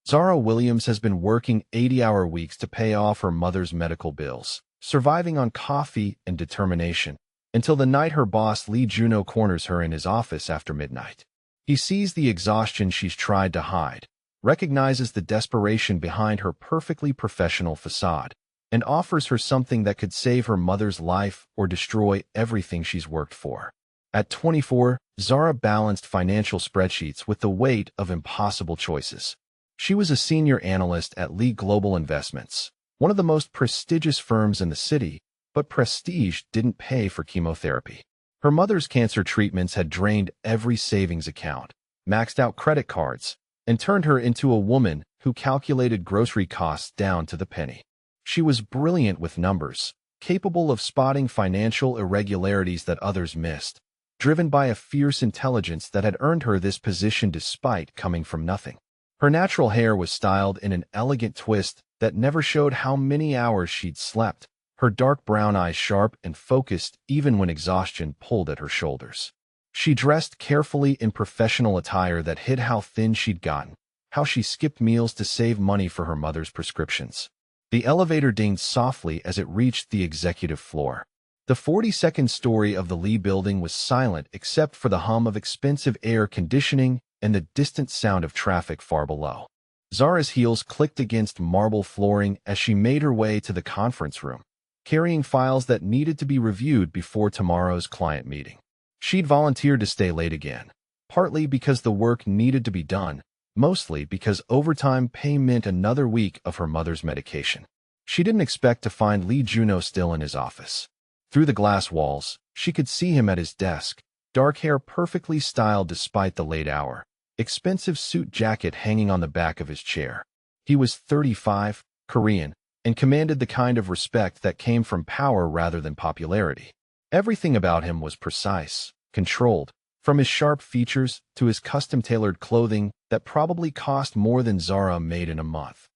Zara Williams has been working 80-hour weeks to pay off her mother's medical bills, surviving on coffee and determination, until the night her boss Lee Juno corners her in his office after midnight. He sees the exhaustion she's tried to hide, recognizes the desperation behind her perfectly professional facade, and offers her something that could save her mother's life or destroy everything she's worked for. At 24, Zara balanced financial spreadsheets with the weight of impossible choices. She was a senior analyst at Lee Global Investments, one of the most prestigious firms in the city, but prestige didn't pay for chemotherapy. Her mother's cancer treatments had drained every savings account, maxed out credit cards, and turned her into a woman who calculated grocery costs down to the penny. She was brilliant with numbers, capable of spotting financial irregularities that others missed, driven by a fierce intelligence that had earned her this position despite coming from nothing. Her natural hair was styled in an elegant twist that never showed how many hours she'd slept, her dark brown eyes sharp and focused even when exhaustion pulled at her shoulders. She dressed carefully in professional attire that hid how thin she'd gotten, how she skipped meals to save money for her mother's prescriptions. The elevator dinged softly as it reached the executive floor. The 42nd story of the Lee building was silent except for the hum of expensive air conditioning and the distant sound of traffic far below. Zara's heels clicked against marble flooring as she made her way to the conference room, carrying files that needed to be reviewed before tomorrow's client meeting. She'd volunteered to stay late again, partly because the work needed to be done, mostly because overtime pay meant another week of her mother's medication. She didn't expect to find Lee Juno still in his office. Through the glass walls, she could see him at his desk, dark hair perfectly styled despite the late hour, expensive suit jacket hanging on the back of his chair. He was 35, Korean, and commanded the kind of respect that came from power rather than popularity. Everything about him was precise, controlled, from his sharp features to his custom-tailored clothing that probably cost more than Zara made in a month.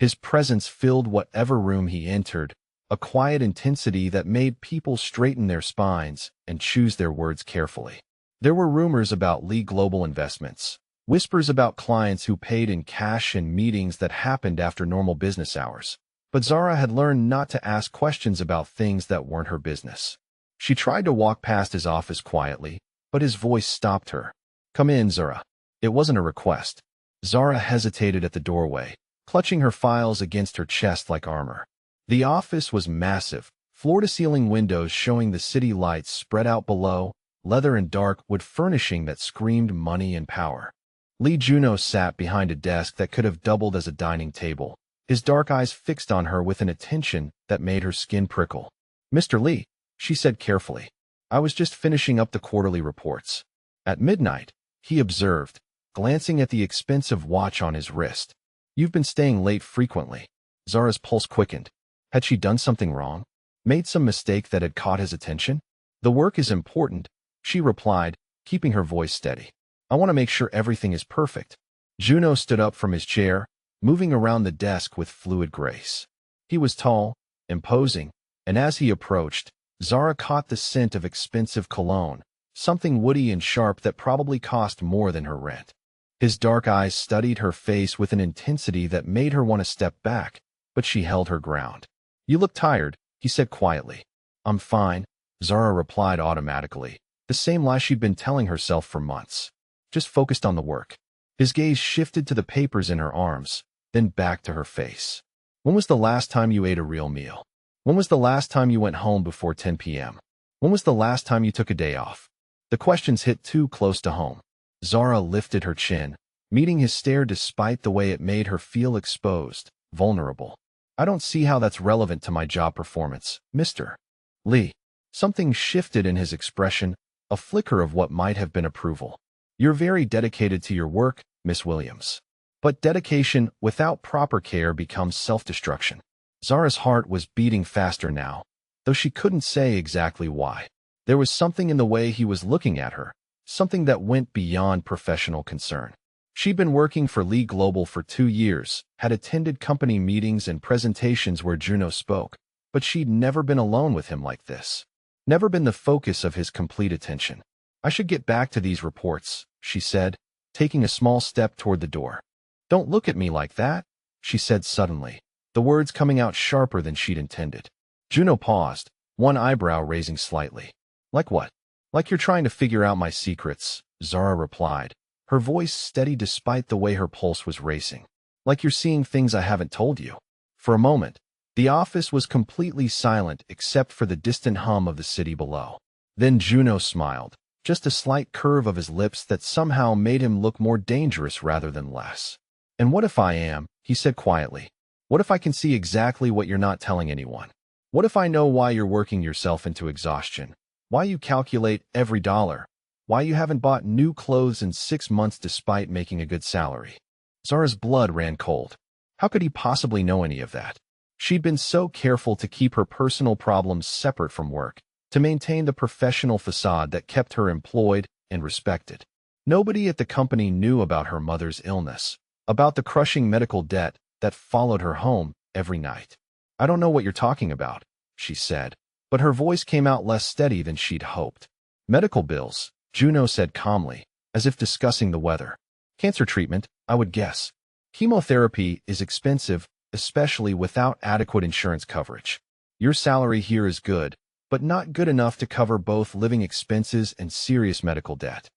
His presence filled whatever room he entered, a quiet intensity that made people straighten their spines and choose their words carefully. There were rumors about Lee Global Investments, whispers about clients who paid in cash and meetings that happened after normal business hours. But Zara had learned not to ask questions about things that weren't her business. She tried to walk past his office quietly, but his voice stopped her. "Come in, Zara." It wasn't a request. Zara hesitated at the doorway, clutching her files against her chest like armor. The office was massive, floor-to-ceiling windows showing the city lights spread out below, leather and dark wood furnishing that screamed money and power. Lee Juno sat behind a desk that could have doubled as a dining table, his dark eyes fixed on her with an attention that made her skin prickle. "Mr. Lee," she said carefully, "I was just finishing up the quarterly reports." At midnight, he observed, glancing at the expensive watch on his wrist. "You've been staying late frequently." Zara's pulse quickened. Had she done something wrong? Made some mistake that had caught his attention? "The work is important," she replied, keeping her voice steady. "I want to make sure everything is perfect." Juno stood up from his chair, moving around the desk with fluid grace. He was tall, imposing, and as he approached, Zara caught the scent of expensive cologne, something woody and sharp that probably cost more than her rent. His dark eyes studied her face with an intensity that made her want to step back, but she held her ground. "You look tired," he said quietly. "I'm fine," Zara replied automatically, the same lie she'd been telling herself for months. "Just focused on the work." His gaze shifted to the papers in her arms, then back to her face. "When was the last time you ate a real meal? When was the last time you went home before 10 p.m.? When was the last time you took a day off?" The questions hit too close to home. Zara lifted her chin, meeting his stare despite the way it made her feel exposed, vulnerable. "I don't see how that's relevant to my job performance, Mr. Lee." Something shifted in his expression, a flicker of what might have been approval. "You're very dedicated to your work, Miss Williams. But dedication without proper care becomes self-destruction." Zara's heart was beating faster now, though she couldn't say exactly why. There was something in the way he was looking at her, something that went beyond professional concern. She'd been working for Lee Global for 2 years, had attended company meetings and presentations where Juno spoke, but she'd never been alone with him like this. Never been the focus of his complete attention. "I should get back to these reports," she said, taking a small step toward the door. Don't look at me like that, she said suddenly, the words coming out sharper than she'd intended. Juno paused, one eyebrow raising slightly. Like what? Like you're trying to figure out my secrets, Zara replied, her voice steady despite the way her pulse was racing. Like you're seeing things I haven't told you. For a moment, the office was completely silent except for the distant hum of the city below. Then Juno smiled, just a slight curve of his lips that somehow made him look more dangerous rather than less. And what if I am? He said quietly. What if I can see exactly what you're not telling anyone? What if I know why you're working yourself into exhaustion? Why you calculate every dollar? Why you haven't bought new clothes in 6 months despite making a good salary? Zara's blood ran cold. How could he possibly know any of that? She'd been so careful to keep her personal problems separate from work, to maintain the professional facade that kept her employed and respected. Nobody at the company knew about her mother's illness, about the crushing medical debt that followed her home every night. I don't know what you're talking about, she said, but her voice came out less steady than she'd hoped. Medical bills, Juno said calmly, as if discussing the weather. Cancer treatment, I would guess. Chemotherapy is expensive, especially without adequate insurance coverage. Your salary here is good, but not good enough to cover both living expenses and serious medical debt.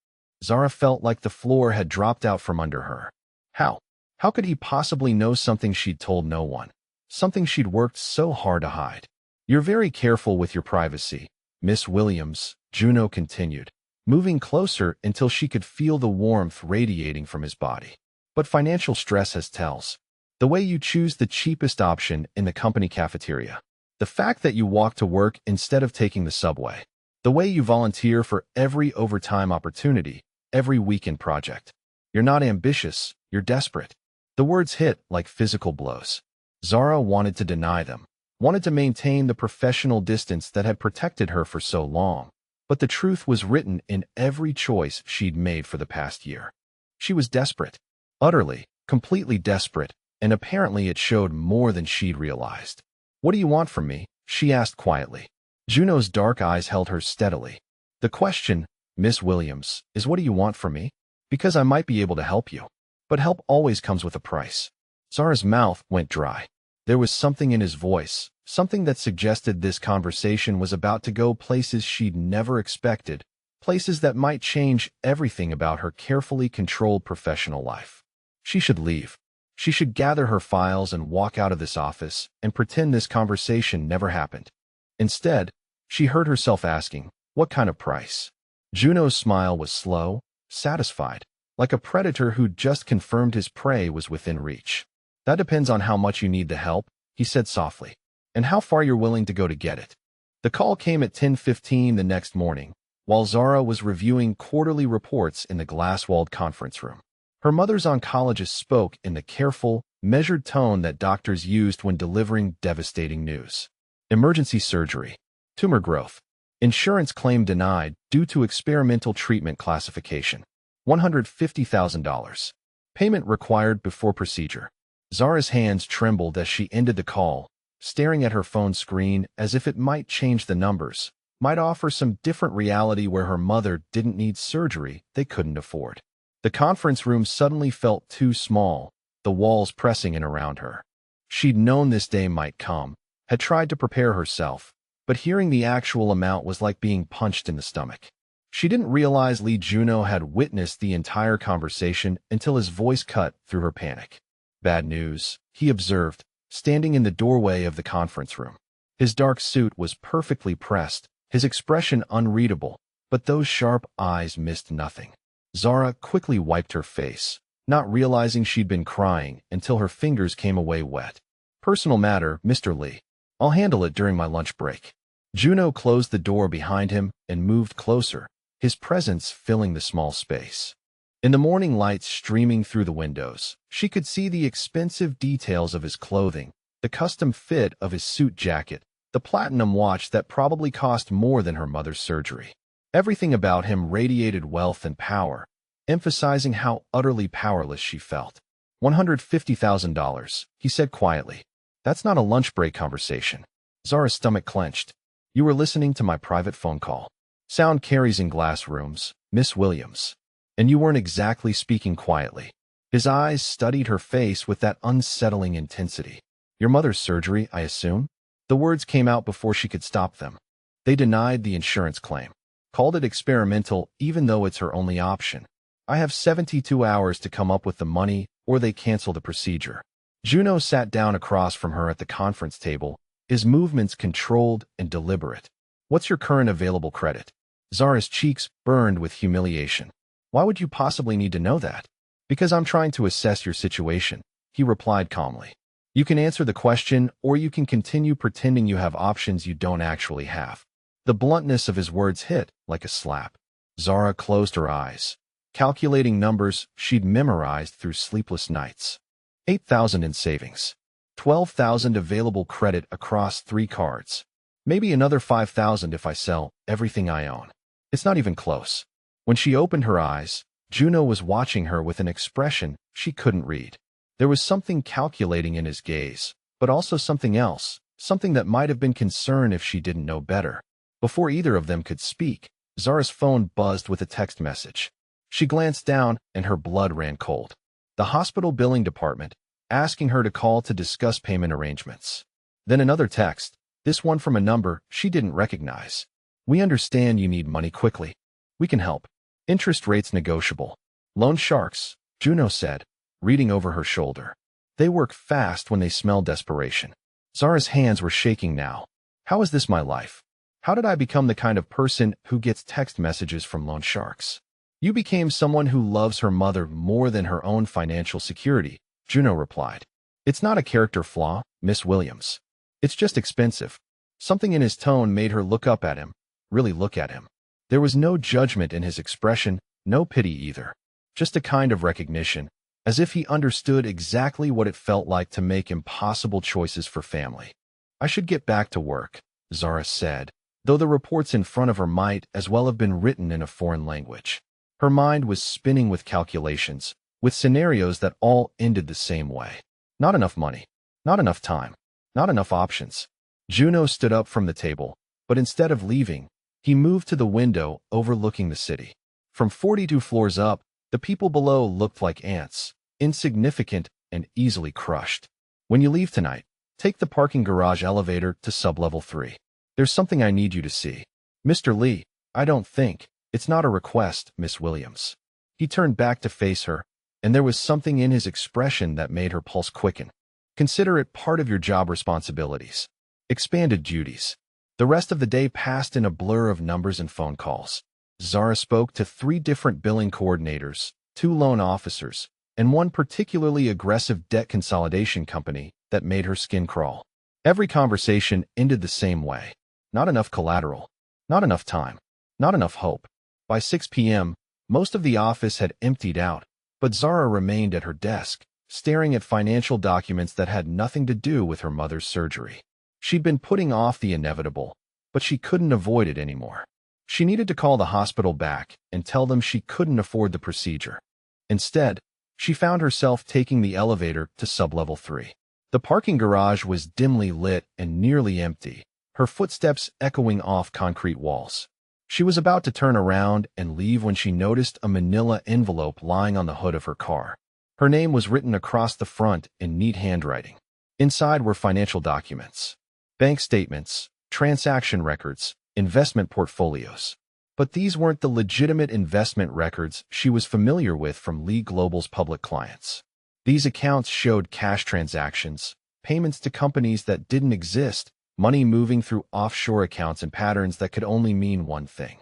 Zara felt like the floor had dropped out from under her. How? How could he possibly know something she'd told no one? Something she'd worked so hard to hide. You're very careful with your privacy, Miss Williams, Juno continued, moving closer until she could feel the warmth radiating from his body. But financial stress has tells. The way you choose the cheapest option in the company cafeteria. The fact that you walk to work instead of taking the subway. The way you volunteer for every overtime opportunity, every weekend project. You're not ambitious, you're desperate. The words hit like physical blows. Zara wanted to deny them, wanted to maintain the professional distance that had protected her for so long. But the truth was written in every choice she'd made for the past year. She was desperate, utterly, completely desperate, and apparently it showed more than she'd realized. What do you want from me? She asked quietly. Juno's dark eyes held her steadily. The question, Miss Williams, is what do you want from me? Because I might be able to help you. But help always comes with a price. Zara's mouth went dry. There was something in his voice, something that suggested this conversation was about to go places she'd never expected, places that might change everything about her carefully controlled professional life. She should leave. She should gather her files and walk out of this office and pretend this conversation never happened. Instead, she heard herself asking, what kind of price? Juno's smile was slow, satisfied, like a predator who'd just confirmed his prey was within reach. That depends on how much you need the help, he said softly, and how far you're willing to go to get it. The call came at 10:15 the next morning, while Zara was reviewing quarterly reports in the glass-walled conference room. Her mother's oncologist spoke in the careful, measured tone that doctors used when delivering devastating news. Emergency surgery. Tumor growth. Insurance claim denied due to experimental treatment classification. $150,000. Payment required before procedure. Zara's hands trembled as she ended the call, staring at her phone screen as if it might change the numbers, might offer some different reality where her mother didn't need surgery they couldn't afford. The conference room suddenly felt too small, the walls pressing in around her. She'd known this day might come, had tried to prepare herself, but hearing the actual amount was like being punched in the stomach. She didn't realize Lee Juno had witnessed the entire conversation until his voice cut through her panic. Bad news, he observed, standing in the doorway of the conference room. His dark suit was perfectly pressed, his expression unreadable, but those sharp eyes missed nothing. Zara quickly wiped her face, not realizing she'd been crying until her fingers came away wet. Personal matter, Mr. Lee. I'll handle it during my lunch break. Juno closed the door behind him and moved closer, his presence filling the small space. In the morning light streaming through the windows, she could see the expensive details of his clothing, the custom fit of his suit jacket, the platinum watch that probably cost more than her mother's surgery. Everything about him radiated wealth and power, emphasizing how utterly powerless she felt. $150,000, he said quietly. That's not a lunch break conversation. Zara's stomach clenched. You were listening to my private phone call. Sound carries in glass rooms, Miss Williams. And you weren't exactly speaking quietly. His eyes studied her face with that unsettling intensity. Your mother's surgery, I assume? The words came out before she could stop them. They denied the insurance claim. Called it experimental, even though it's her only option. I have 72 hours to come up with the money, or they cancel the procedure. Juno sat down across from her at the conference table, his movements controlled and deliberate. What's your current available credit? Zara's cheeks burned with humiliation. Why would you possibly need to know that? Because I'm trying to assess your situation, he replied calmly. You can answer the question, or you can continue pretending you have options you don't actually have. The bluntness of his words hit like a slap. Zara closed her eyes, calculating numbers she'd memorized through sleepless nights. 8,000 in savings. 12,000 available credit across 3 cards. Maybe another 5,000 if I sell everything I own. It's not even close. When she opened her eyes, Juno was watching her with an expression she couldn't read. There was something calculating in his gaze, but also something else, something that might have been concern if she didn't know better. Before either of them could speak, Zara's phone buzzed with a text message. She glanced down and her blood ran cold. The hospital billing department, asking her to call to discuss payment arrangements. Then another text, this one from a number she didn't recognize. We understand you need money quickly. We can help. Interest rates negotiable. Loan sharks, Juno said, reading over her shoulder. They work fast when they smell desperation. Zara's hands were shaking now. How is this my life? How did I become the kind of person who gets text messages from loan sharks? You became someone who loves her mother more than her own financial security, Juno replied. It's not a character flaw, Miss Williams. It's just expensive. Something in his tone made her look up at him, really look at him. There was no judgment in his expression, no pity either. Just a kind of recognition, as if he understood exactly what it felt like to make impossible choices for family. I should get back to work, Zara said, though the reports in front of her might as well have been written in a foreign language. Her mind was spinning with calculations, with scenarios that all ended the same way. Not enough money. Not enough time. Not enough options. Juno stood up from the table, but instead of leaving, he moved to the window overlooking the city. From 42 floors up, the people below looked like ants, insignificant and easily crushed. When you leave tonight, take the parking garage elevator to sublevel 3. There's something I need you to see. Mr. Lee, I don't think. It's not a request, Miss Williams. He turned back to face her, and there was something in his expression that made her pulse quicken. Consider it part of your job responsibilities. Expanded duties. The rest of the day passed in a blur of numbers and phone calls. Zara spoke to 3 different billing coordinators, 2 loan officers, and one particularly aggressive debt consolidation company that made her skin crawl. Every conversation ended the same way. Not enough collateral. Not enough time. Not enough hope. By 6 p.m., most of the office had emptied out, but Zara remained at her desk, staring at financial documents that had nothing to do with her mother's surgery. She'd been putting off the inevitable, but she couldn't avoid it anymore. She needed to call the hospital back and tell them she couldn't afford the procedure. Instead, she found herself taking the elevator to sublevel 3. The parking garage was dimly lit and nearly empty, her footsteps echoing off concrete walls. She was about to turn around and leave when she noticed a manila envelope lying on the hood of her car. Her name was written across the front in neat handwriting. Inside were financial documents, bank statements, transaction records, investment portfolios. But these weren't the legitimate investment records she was familiar with from Lee Global's public clients. These accounts showed cash transactions, payments to companies that didn't exist, money moving through offshore accounts in patterns that could only mean one thing.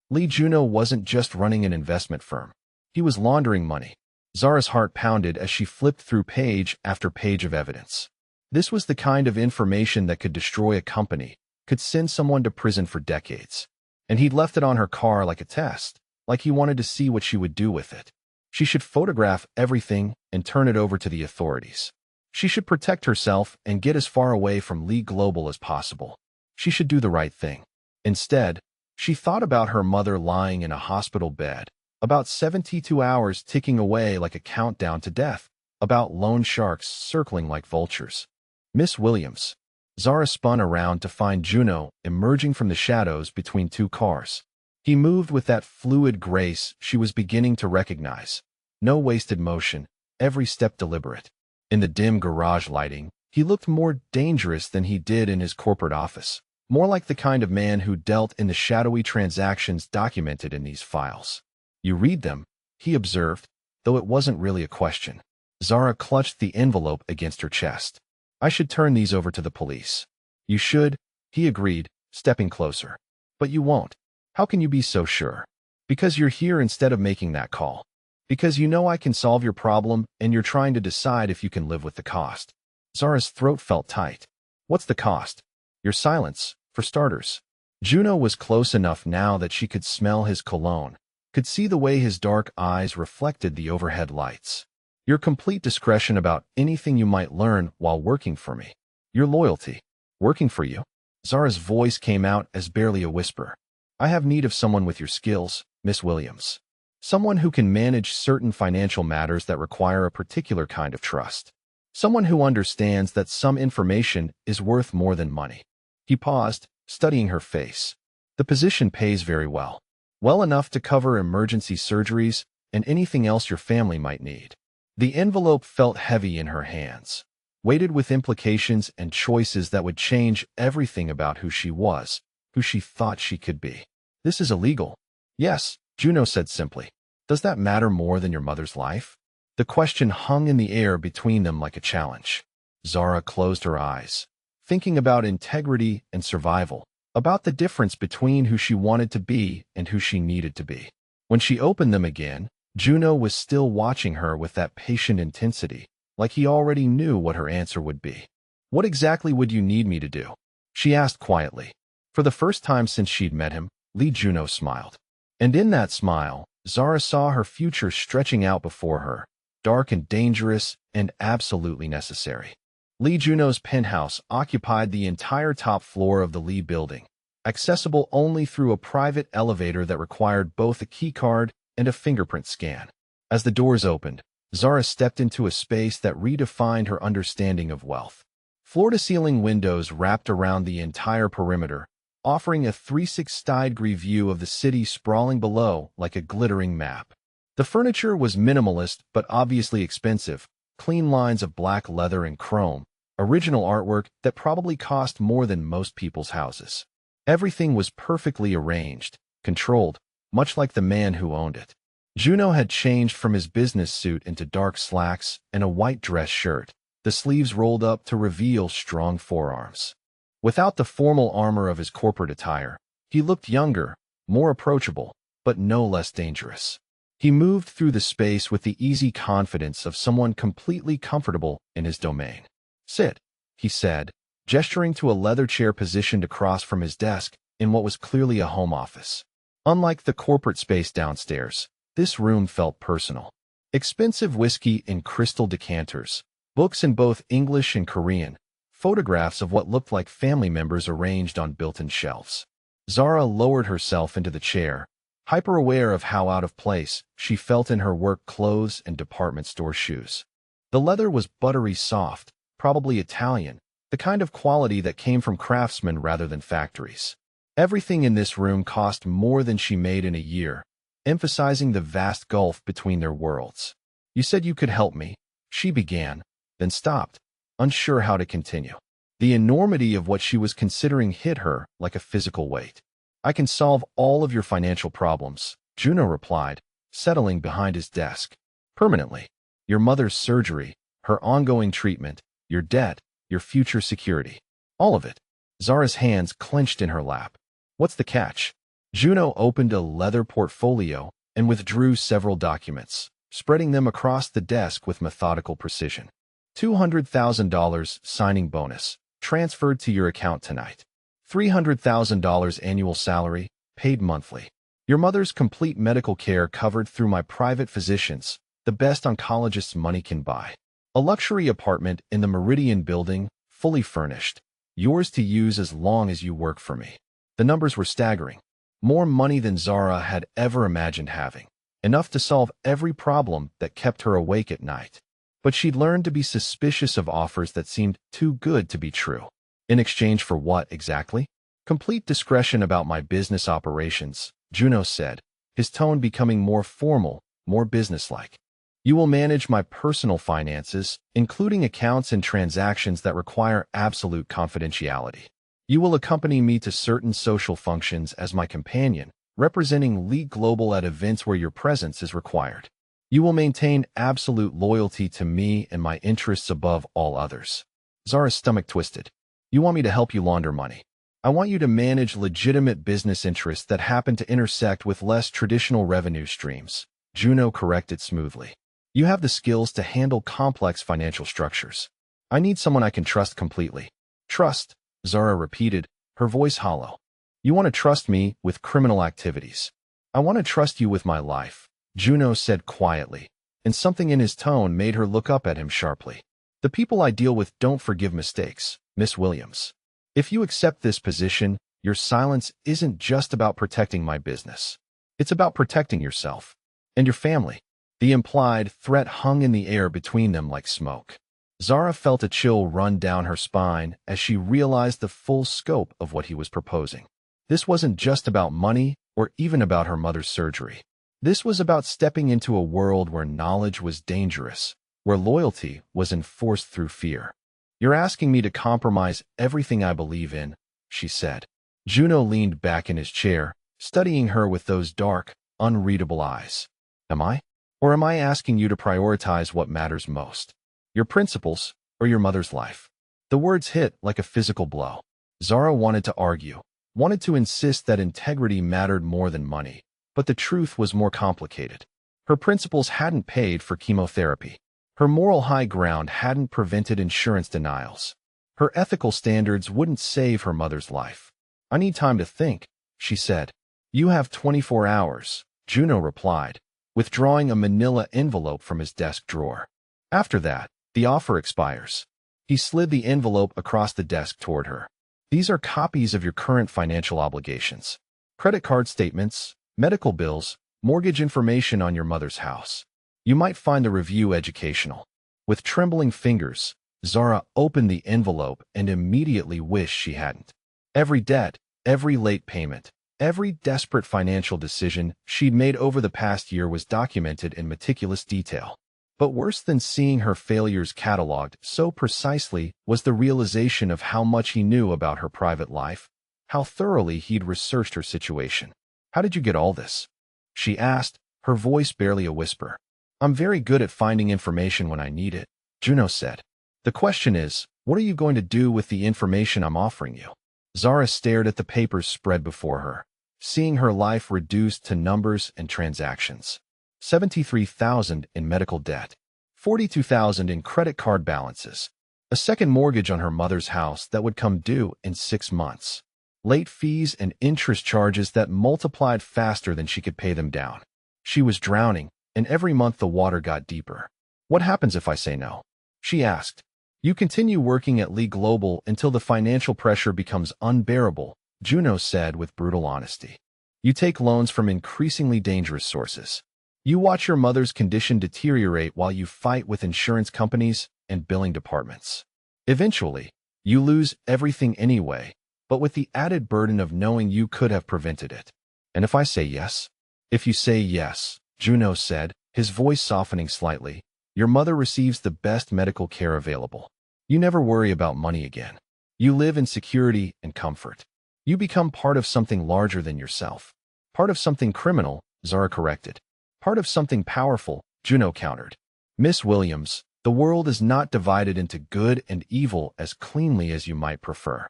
Lee Juno wasn't just running an investment firm. He was laundering money. Zara's heart pounded as she flipped through page after page of evidence. This was the kind of information that could destroy a company, could send someone to prison for decades. And he'd left it on her car like a test, like he wanted to see what she would do with it. She should photograph everything and turn it over to the authorities. She should protect herself and get as far away from Lee Global as possible. She should do the right thing. Instead, she thought about her mother lying in a hospital bed, about 72 hours ticking away like a countdown to death, about loan sharks circling like vultures. Miss Williams. Zara spun around to find Juno emerging from the shadows between 2 cars. He moved with that fluid grace she was beginning to recognize. No wasted motion, every step deliberate. In the dim garage lighting, he looked more dangerous than he did in his corporate office, more like the kind of man who dealt in the shadowy transactions documented in these files. "You read them," he observed, though it wasn't really a question. Zara clutched the envelope against her chest. "I should turn these over to the police." "You should," he agreed, stepping closer. "But you won't. How can you be so sure?" "Because you're here instead of making that call. Because you know I can solve your problem and you're trying to decide if you can live with the cost." Zara's throat felt tight. "What's the cost?" "Your silence, for starters." Juno was close enough now that she could smell his cologne, could see the way his dark eyes reflected the overhead lights. "Your complete discretion about anything you might learn while working for me. Your loyalty." "Working for you?" Zara's voice came out as barely a whisper. "I have need of someone with your skills, Miss Williams. Someone who can manage certain financial matters that require a particular kind of trust. Someone who understands that some information is worth more than money." He paused, studying her face. "The position pays very well. Well enough to cover emergency surgeries and anything else your family might need." The envelope felt heavy in her hands, weighted with implications and choices that would change everything about who she was, who she thought she could be. "This is illegal." "Yes," Juno said simply. "Does that matter more than your mother's life?" The question hung in the air between them like a challenge. Zara closed her eyes, thinking about integrity and survival, about the difference between who she wanted to be and who she needed to be. When she opened them again, Juno was still watching her with that patient intensity, like he already knew what her answer would be. "What exactly would you need me to do?" she asked quietly. For the first time since she'd met him, Juno smiled. And in that smile, Zara saw her future stretching out before her, dark and dangerous and absolutely necessary. Juno's penthouse occupied the entire top floor of the Lee building, accessible only through a private elevator that required both a keycard and a fingerprint scan. As the doors opened, Zara stepped into a space that redefined her understanding of wealth. Floor-to-ceiling windows wrapped around the entire perimeter, offering a 360-degree view of the city sprawling below like a glittering map. The furniture was minimalist but obviously expensive, clean lines of black leather and chrome, original artwork that probably cost more than most people's houses. Everything was perfectly arranged, controlled, much like the man who owned it. Juno had changed from his business suit into dark slacks and a white dress shirt, the sleeves rolled up to reveal strong forearms. Without the formal armor of his corporate attire, he looked younger, more approachable, but no less dangerous. He moved through the space with the easy confidence of someone completely comfortable in his domain. "Sit," he said, gesturing to a leather chair positioned across from his desk in what was clearly a home office. Unlike the corporate space downstairs, this room felt personal. Expensive whiskey in crystal decanters, books in both English and Korean, photographs of what looked like family members arranged on built-in shelves. Zara lowered herself into the chair, hyper-aware of how out of place she felt in her work clothes and department store shoes. The leather was buttery soft, probably Italian, the kind of quality that came from craftsmen rather than factories. Everything in this room cost more than she made in a year, emphasizing the vast gulf between their worlds. "You said you could help me," she began, then stopped, unsure how to continue. The enormity of what she was considering hit her like a physical weight. "I can solve all of your financial problems," Juno replied, settling behind his desk. "Permanently. Your mother's surgery, her ongoing treatment, your debt, your future security. All of it." Zara's hands clenched in her lap. "What's the catch?" Juno opened a leather portfolio and withdrew several documents, spreading them across the desk with methodical precision. $200,000 signing bonus, transferred to your account tonight. $300,000 annual salary, paid monthly. Your mother's complete medical care covered through my private physicians, the best oncologists money can buy. A luxury apartment in the Meridian building, fully furnished. Yours to use as long as you work for me. The numbers were staggering. More money than Zara had ever imagined having. Enough to solve every problem that kept her awake at night. But she'd learned to be suspicious of offers that seemed too good to be true. In exchange for what, exactly? "Complete discretion about my business operations," Juno said, his tone becoming more formal, more businesslike. You will manage my personal finances, including accounts and transactions that require absolute confidentiality. You will accompany me to certain social functions as my companion, representing League Global at events where your presence is required. You will maintain absolute loyalty to me and my interests above all others. Zara's stomach twisted. You want me to help you launder money. I want you to manage legitimate business interests that happen to intersect with less traditional revenue streams. Juno corrected smoothly. You have the skills to handle complex financial structures. I need someone I can trust completely. Trust, Zara repeated, her voice hollow. You want to trust me with criminal activities. I want to trust you with my life, Juno said quietly, and something in his tone made her look up at him sharply. The people I deal with don't forgive mistakes, Miss Williams. If you accept this position, your silence isn't just about protecting my business. It's about protecting yourself and your family. The implied threat hung in the air between them like smoke. Zara felt a chill run down her spine as she realized the full scope of what he was proposing. This wasn't just about money or even about her mother's surgery. This was about stepping into a world where knowledge was dangerous, where loyalty was enforced through fear. You're asking me to compromise everything I believe in, she said. Juno leaned back in his chair, studying her with those dark, unreadable eyes. Am I? Or am I asking you to prioritize what matters most? Your principles or your mother's life? The words hit like a physical blow. Zara wanted to argue, wanted to insist that integrity mattered more than money, but the truth was more complicated. Her principles hadn't paid for chemotherapy. Her moral high ground hadn't prevented insurance denials. Her ethical standards wouldn't save her mother's life. I need time to think, she said. You have 24 hours, Juno replied, withdrawing a manila envelope from his desk drawer. After that, the offer expires. He slid the envelope across the desk toward her. These are copies of your current financial obligations. Credit card statements, medical bills, mortgage information on your mother's house. You might find the review educational. With trembling fingers, Zara opened the envelope and immediately wished she hadn't. Every debt, every late payment, every desperate financial decision she'd made over the past year was documented in meticulous detail. But worse than seeing her failures cataloged so precisely was the realization of how much he knew about her private life, how thoroughly he'd researched her situation. How did you get all this? She asked, her voice barely a whisper. I'm very good at finding information when I need it, Juno said. The question is, what are you going to do with the information I'm offering you? Zara stared at the papers spread before her, seeing her life reduced to numbers and transactions. 73,000 in medical debt, 42,000 in credit card balances, a second mortgage on her mother's house that would come due in 6 months, late fees and interest charges that multiplied faster than she could pay them down. She was drowning, and every month the water got deeper. What happens if I say no? She asked. You continue working at League Global until the financial pressure becomes unbearable, Juno said with brutal honesty. You take loans from increasingly dangerous sources. You watch your mother's condition deteriorate while you fight with insurance companies and billing departments. Eventually, you lose everything anyway, but with the added burden of knowing you could have prevented it. And if I say yes? If you say yes, Juno said, his voice softening slightly, your mother receives the best medical care available. You never worry about money again. You live in security and comfort. You become part of something larger than yourself. Part of something criminal, Zara corrected. Part of something powerful, Juno countered. Miss Williams, the world is not divided into good and evil as cleanly as you might prefer.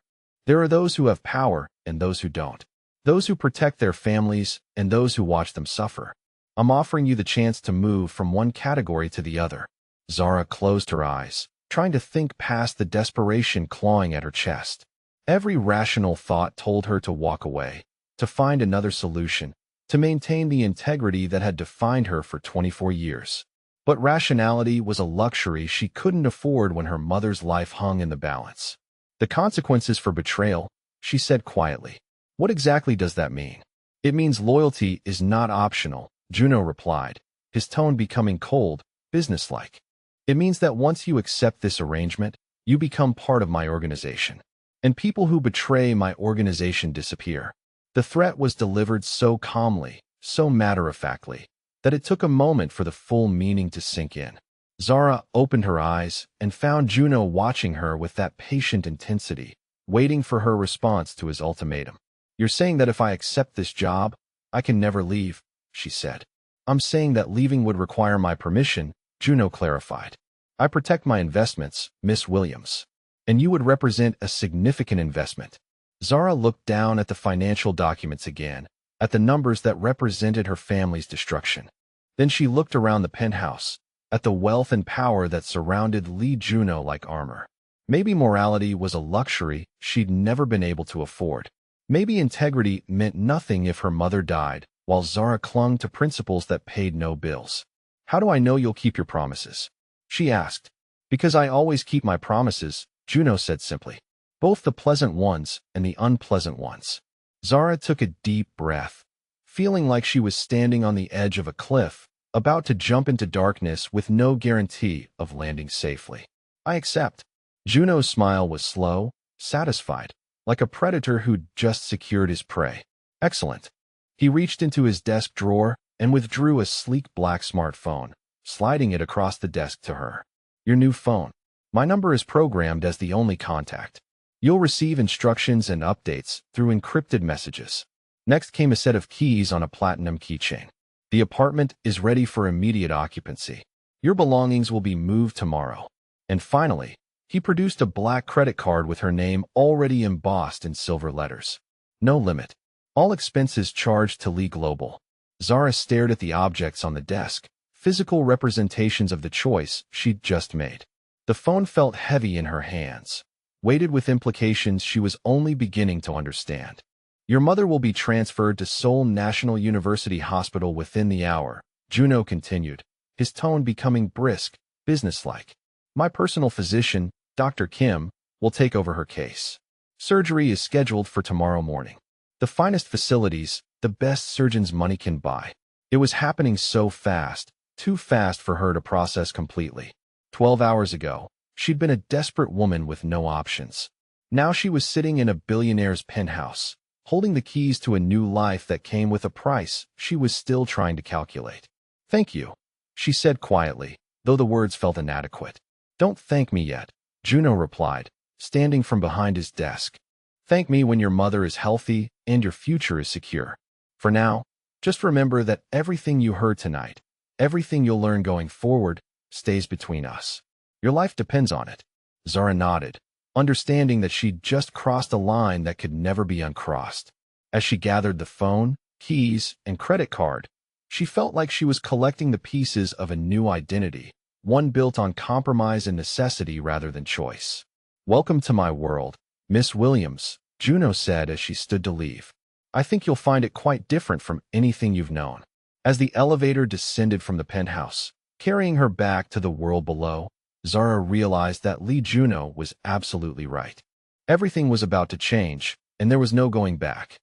There are those who have power and those who don't. Those who protect their families and those who watch them suffer. I'm offering you the chance to move from one category to the other. Zara closed her eyes, trying to think past the desperation clawing at her chest. Every rational thought told her to walk away, to find another solution, to maintain the integrity that had defined her for 24 years. But rationality was a luxury she couldn't afford when her mother's life hung in the balance. The consequences for betrayal, she said quietly. What exactly does that mean? It means loyalty is not optional, Juno replied, his tone becoming cold, businesslike. It means that once you accept this arrangement, you become part of my organization. And people who betray my organization disappear. The threat was delivered so calmly, so matter-of-factly. that it took a moment for the full meaning to sink in. Zara opened her eyes and found Juno watching her with that patient intensity, waiting for her response to his ultimatum. "You're saying that if I accept this job, I can never leave," she said. "I'm saying that leaving would require my permission," Juno clarified. "I protect my investments, Miss Williams. And you would represent a significant investment." Zara looked down at the financial documents again, at the numbers that represented her family's destruction. Then she looked around the penthouse, at the wealth and power that surrounded Lee Juno like armor. Maybe morality was a luxury she'd never been able to afford. Maybe integrity meant nothing if her mother died, while Zara clung to principles that paid no bills. "How do I know you'll keep your promises?" she asked. "Because I always keep my promises," Juno said simply. "Both the pleasant ones and the unpleasant ones." Zara took a deep breath, feeling like she was standing on the edge of a cliff, about to jump into darkness with no guarantee of landing safely. "I accept." Juno's smile was slow, satisfied, like a predator who'd just secured his prey. "Excellent." He reached into his desk drawer and withdrew a sleek black smartphone, sliding it across the desk to her. "Your new phone. My number is programmed as the only contact. You'll receive instructions and updates through encrypted messages." Next came a set of keys on a platinum keychain. "The apartment is ready for immediate occupancy. Your belongings will be moved tomorrow." And finally, he produced a black credit card with her name already embossed in silver letters. "No limit. All expenses charged to Lee Global." Zara stared at the objects on the desk, physical representations of the choice she'd just made. The phone felt heavy in her hands, weighted with implications she was only beginning to understand. "Your mother will be transferred to Seoul National University Hospital within the hour," Juno continued, his tone becoming brisk, businesslike. "My personal physician, Dr. Kim, will take over her case. Surgery is scheduled for tomorrow morning. The finest facilities, the best surgeons money can buy." It was happening so fast, too fast for her to process completely. 12 hours ago, she'd been a desperate woman with no options. Now she was sitting in a billionaire's penthouse, holding the keys to a new life that came with a price she was still trying to calculate. "Thank you," she said quietly, though the words felt inadequate. "Don't thank me yet," Juno replied, standing from behind his desk. "Thank me when your mother is healthy and your future is secure. For now, just remember that everything you heard tonight, everything you'll learn going forward, stays between us. Your life depends on it." Zara nodded, understanding that she'd just crossed a line that could never be uncrossed. As she gathered the phone, keys, and credit card, she felt like she was collecting the pieces of a new identity, one built on compromise and necessity rather than choice. "Welcome to my world, Miss Williams," Juno said as she stood to leave. "I think you'll find it quite different from anything you've known." As the elevator descended from the penthouse, carrying her back to the world below, Zara realized that Lee Juno was absolutely right. Everything was about to change, and there was no going back.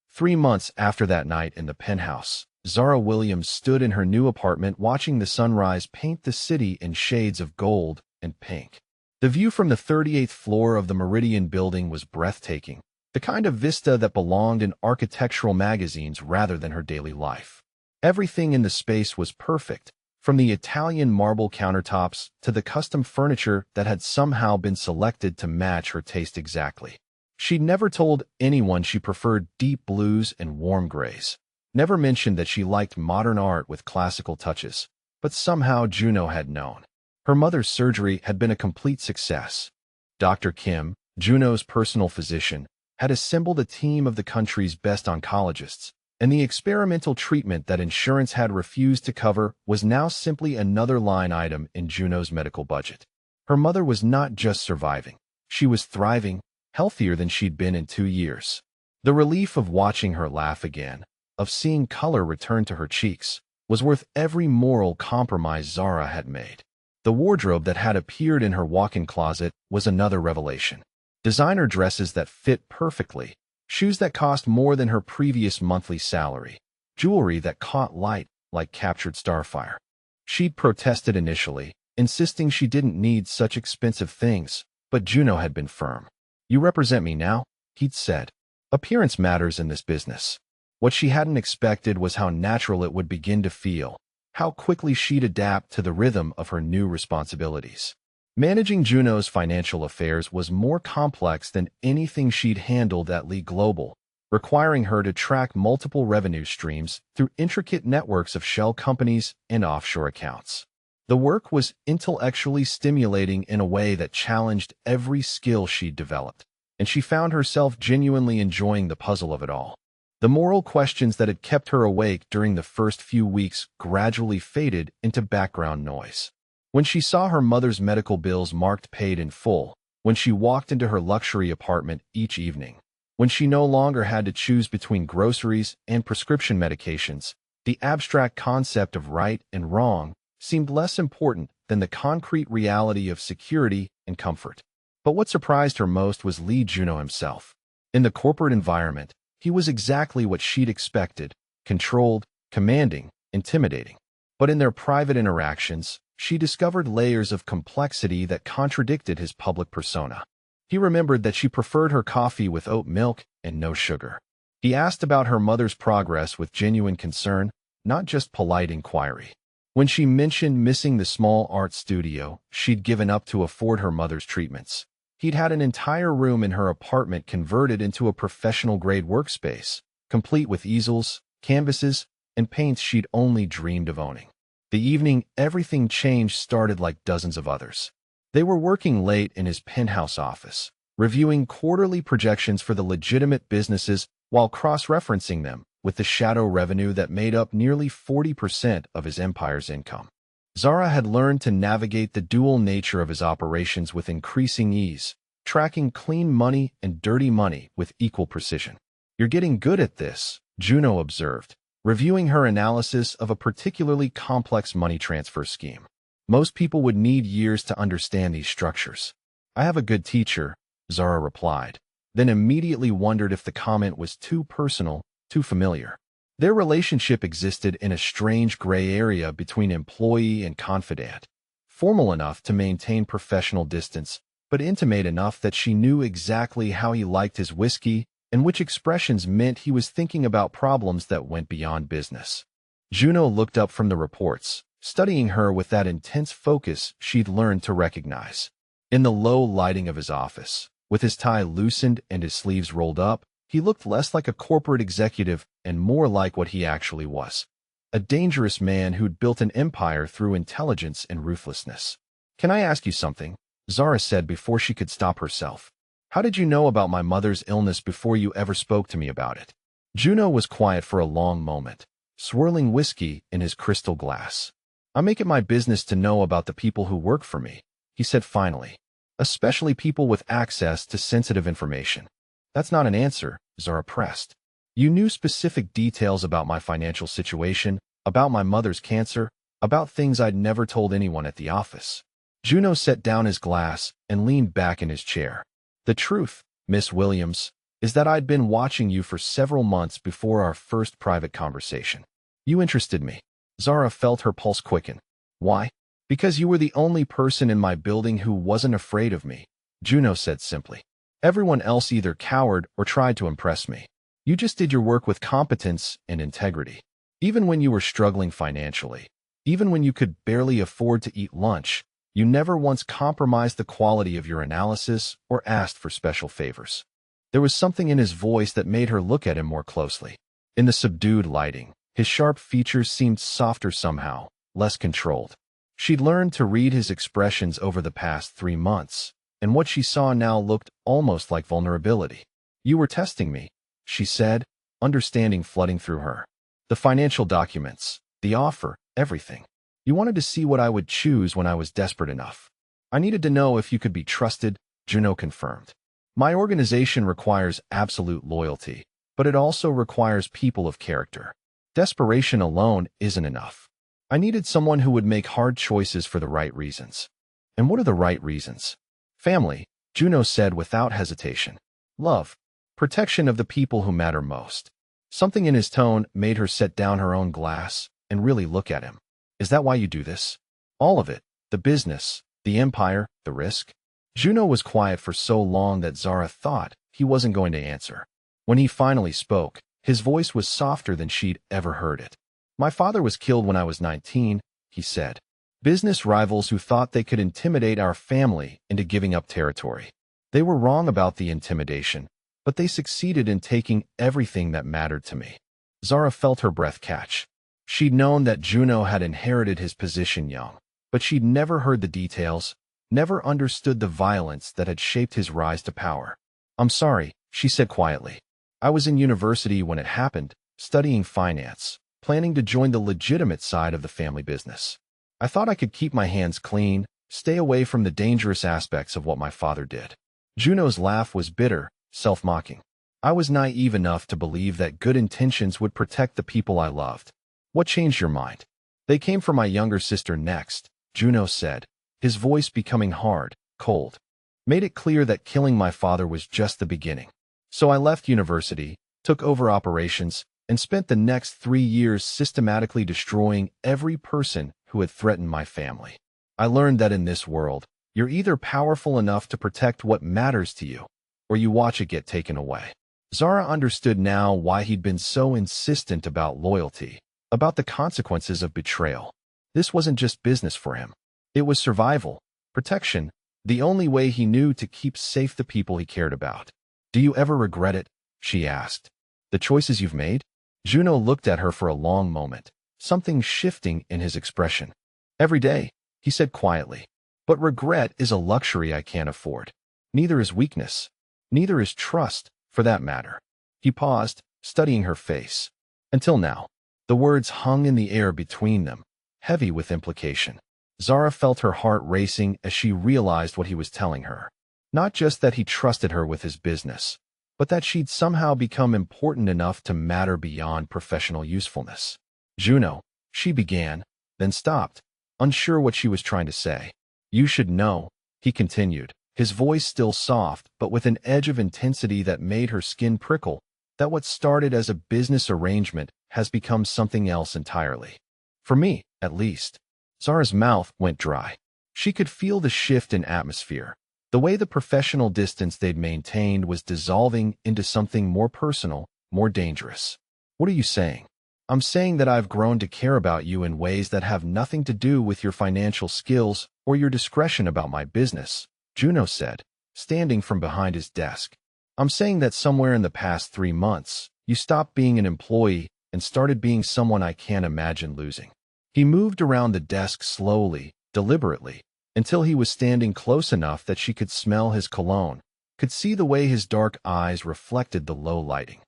3 months after that night in the penthouse, Zara Williams stood in her new apartment watching the sunrise paint the city in shades of gold and pink. The view from the 38th floor of the Meridian building was breathtaking, the kind of vista that belonged in architectural magazines rather than her daily life. Everything in the space was perfect, from the Italian marble countertops to the custom furniture that had somehow been selected to match her taste exactly. She'd never told anyone she preferred deep blues and warm grays, never mentioned that she liked modern art with classical touches, but somehow Juno had known. Her mother's surgery had been a complete success. Dr. Kim, Juno's personal physician, had assembled a team of the country's best oncologists, and the experimental treatment that insurance had refused to cover was now simply another line item in Juno's medical budget. Her mother was not just surviving, she was thriving, healthier than she'd been in 2 years. The relief of watching her laugh again, of seeing color return to her cheeks, was worth every moral compromise Zara had made. The wardrobe that had appeared in her walk-in closet was another revelation. Designer dresses that fit perfectly, shoes that cost more than her previous monthly salary, jewelry that caught light like captured starfire. She'd protested initially, insisting she didn't need such expensive things, but Juno had been firm. "You represent me now," he'd said. "Appearance matters in this business." What she hadn't expected was how natural it would begin to feel, how quickly she'd adapt to the rhythm of her new responsibilities. Managing Juno's financial affairs was more complex than anything she'd handled at Lee Global, requiring her to track multiple revenue streams through intricate networks of shell companies and offshore accounts. The work was intellectually stimulating in a way that challenged every skill she'd developed, and she found herself genuinely enjoying the puzzle of it all. The moral questions that had kept her awake during the first few weeks gradually faded into background noise. When she saw her mother's medical bills marked paid in full, when she walked into her luxury apartment each evening, when she no longer had to choose between groceries and prescription medications, the abstract concept of right and wrong seemed less important than the concrete reality of security and comfort. But what surprised her most was Lee Juno himself. In the corporate environment, he was exactly what she'd expected: controlled, commanding, intimidating. But in their private interactions, she discovered layers of complexity that contradicted his public persona. He remembered that she preferred her coffee with oat milk and no sugar. He asked about her mother's progress with genuine concern, not just polite inquiry. When she mentioned missing the small art studio she'd given up to afford her mother's treatments, he'd had an entire room in her apartment converted into a professional-grade workspace, complete with easels, canvases, and paints she'd only dreamed of owning. The evening everything changed started like dozens of others. They were working late in his penthouse office, reviewing quarterly projections for the legitimate businesses while cross-referencing them with the shadow revenue that made up nearly 40% of his empire's income. Zara had learned to navigate the dual nature of his operations with increasing ease, tracking clean money and dirty money with equal precision. "You're getting good at this," Juno observed, reviewing her analysis of a particularly complex money transfer scheme. "Most people would need years to understand these structures." "I have a good teacher," Zara replied, then immediately wondered if the comment was too personal, too familiar. Their relationship existed in a strange gray area between employee and confidant, formal enough to maintain professional distance, but intimate enough that she knew exactly how he liked his whiskey and which expressions meant he was thinking about problems that went beyond business. Juno looked up from the reports, studying her with that intense focus she'd learned to recognize. In the low lighting of his office, with his tie loosened and his sleeves rolled up, he looked less like a corporate executive and more like what he actually was: a dangerous man who'd built an empire through intelligence and ruthlessness. "Can I ask you something?" Zara said before she could stop herself. "How did you know about my mother's illness before you ever spoke to me about it?" Juno was quiet for a long moment, swirling whiskey in his crystal glass. "I make it my business to know about the people who work for me," he said finally, "especially people with access to sensitive information." "That's not an answer," Zara pressed. "You knew specific details about my financial situation, about my mother's cancer, about things I'd never told anyone at the office." Juno set down his glass and leaned back in his chair. "The truth, Miss Williams, is that I'd been watching you for several months before our first private conversation. You interested me." Zara felt her pulse quicken. "Why?" "Because you were the only person in my building who wasn't afraid of me," Juno said simply. "Everyone else either cowered or tried to impress me. You just did your work with competence and integrity. Even when you were struggling financially, even when you could barely afford to eat lunch, you never once compromised the quality of your analysis or asked for special favors." There was something in his voice that made her look at him more closely. In the subdued lighting, his sharp features seemed softer somehow, less controlled. She'd learned to read his expressions over the past 3 months, and what she saw now looked almost like vulnerability. "You were testing me," she said, understanding flooding through her. "The financial documents, the offer, everything. You wanted to see what I would choose when I was desperate enough. I needed to know if you could be trusted," Juno confirmed. "My organization requires absolute loyalty, but it also requires people of character. Desperation alone isn't enough. I needed someone who would make hard choices for the right reasons." "And what are the right reasons?" "Family," Juno said without hesitation. "Love. Protection of the people who matter most." Something in his tone made her set down her own glass and really look at him. "Is that why you do this?" "All of it. The business, the empire, the risk." Juno was quiet for so long that Zara thought he wasn't going to answer. When he finally spoke, his voice was softer than she'd ever heard it. My father was killed when I was 19, he said. Business rivals who thought they could intimidate our family into giving up territory. They were wrong about the intimidation, but they succeeded in taking everything that mattered to me. Zara felt her breath catch. She'd known that Juno had inherited his position young, but she'd never heard the details, never understood the violence that had shaped his rise to power. I'm sorry, she said quietly. I was in university when it happened, studying finance, planning to join the legitimate side of the family business. I thought I could keep my hands clean, stay away from the dangerous aspects of what my father did. Juno's laugh was bitter, self-mocking. I was naive enough to believe that good intentions would protect the people I loved. What changed your mind? They came for my younger sister next, Juno said, his voice becoming hard, cold. Made it clear that killing my father was just the beginning. So I left university, took over operations, and spent the next 3 years systematically destroying every person who had threatened my family. I learned that in this world, you're either powerful enough to protect what matters to you, or you watch it get taken away. Zara understood now why he'd been so insistent about loyalty, about the consequences of betrayal. This wasn't just business for him. It was survival, protection, the only way he knew to keep safe the people he cared about. Do you ever regret it? She asked. The choices you've made? Juno looked at her for a long moment, something shifting in his expression. Every day, he said quietly. But regret is a luxury I can't afford. Neither is weakness. Neither is trust, for that matter. He paused, studying her face. Until now. The words hung in the air between them, heavy with implication. Zara felt her heart racing as she realized what he was telling her. Not just that he trusted her with his business, but that she'd somehow become important enough to matter beyond professional usefulness. Juno, she began, then stopped, unsure what she was trying to say. You should know, he continued, his voice still soft but with an edge of intensity that made her skin prickle, that what started as a business arrangement has become something else entirely. For me, at least. Zara's mouth went dry. She could feel the shift in atmosphere. The way the professional distance they'd maintained was dissolving into something more personal, more dangerous. What are you saying? I'm saying that I've grown to care about you in ways that have nothing to do with your financial skills or your discretion about my business, Juno said, standing from behind his desk. I'm saying that somewhere in the past 3 months, you stopped being an employee and started being someone I can't imagine losing. He moved around the desk slowly, deliberately, until he was standing close enough that she could smell his cologne, could see the way his dark eyes reflected the low lighting.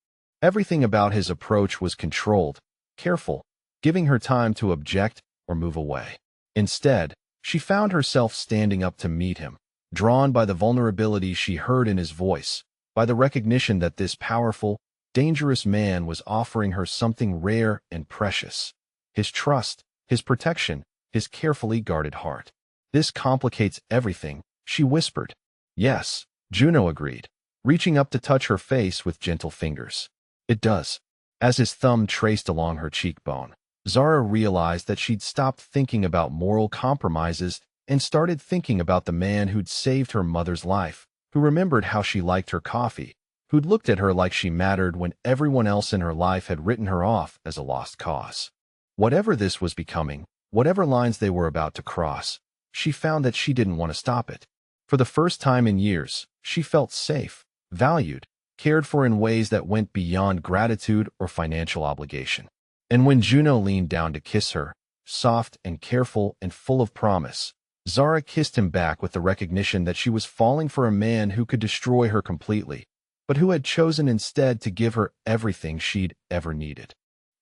Everything about his approach was controlled, careful, giving her time to object or move away. Instead, she found herself standing up to meet him, drawn by the vulnerability she heard in his voice, by the recognition that this powerful, dangerous man was offering her something rare and precious. His trust, his protection, his carefully guarded heart. This complicates everything, she whispered. Yes, Juno agreed, reaching up to touch her face with gentle fingers. It does. As his thumb traced along her cheekbone, Zara realized that she'd stopped thinking about moral compromises and started thinking about the man who'd saved her mother's life, who remembered how she liked her coffee, who'd looked at her like she mattered when everyone else in her life had written her off as a lost cause. Whatever this was becoming, whatever lines they were about to cross, she found that she didn't want to stop it. For the first time in years, she felt safe, valued, cared for in ways that went beyond gratitude or financial obligation. And when Juno leaned down to kiss her, soft and careful and full of promise, Zara kissed him back with the recognition that she was falling for a man who could destroy her completely, but who had chosen instead to give her everything she'd ever needed.